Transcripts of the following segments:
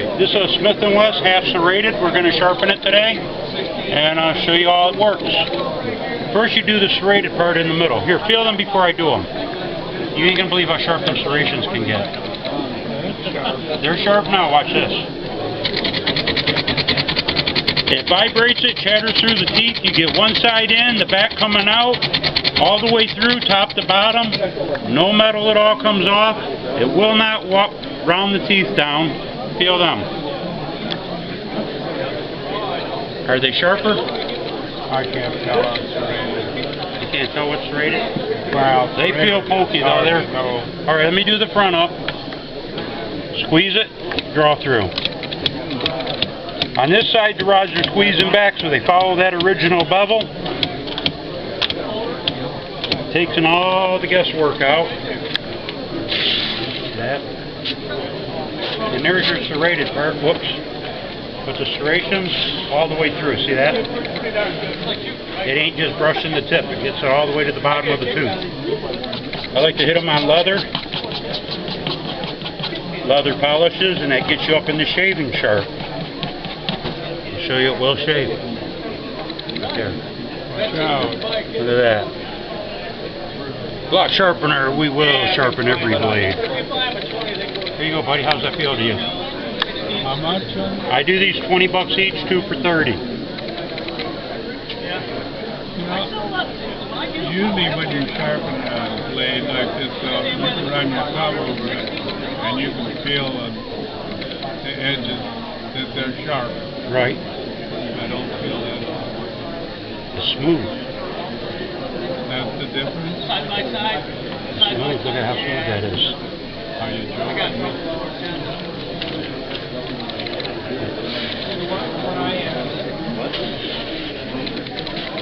Alright, this is a Smith & Wesson half serrated. We're going to sharpen it today, and I'll show you how it works. First you do the serrated part in the middle. Here, feel them before I do them. You ain't going to believe how sharp them serrations can get. They're sharp now, watch this. It vibrates, it chatters through the teeth. You get one side in, the back coming out, all the way through, top to bottom. No metal at all comes off. It will not walk round the teeth down. Feel them. Are they sharper? I can't tell what's serrated. You can't tell what's serrated? Wow. They feel pokey though. Alright, let me do the front up. Squeeze it, draw through. On this side the rods are squeezing back so they follow that original bevel. Takes all the guesswork out. That. And there's your serrated part. Whoops. Put the serrations all the way through. See that? It ain't just brushing the tip. It gets it all the way to the bottom of the tooth. I like to hit them on leather polishes, and that gets you up in the shaving sharp. I'll show you it will shave. Right there. Look at that. Like Sharpener, we will sharpen every blade. Here you go, buddy. How's that feel to you? How much? I do these 20 bucks each, 2 for 30. Usually when you sharpen a blade like this, you can run your thumb over it, and you can feel the edges that they're sharp. Right. I don't feel that. It's smooth. That's the difference? Side by side. Smooth. Look at how smooth that is. Are you joking?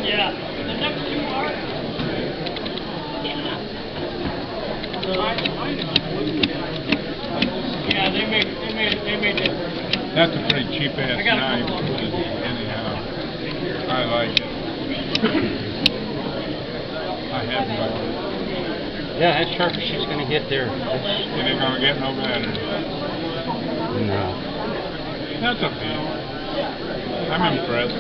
Yeah. The next two are. Yeah, they made it. That's a pretty cheap ass knife. Anyhow, I like it. I have no. Yeah, that's sharp as she's going to get there. It ain't gonna get no better. No. That's okay. I'm impressed.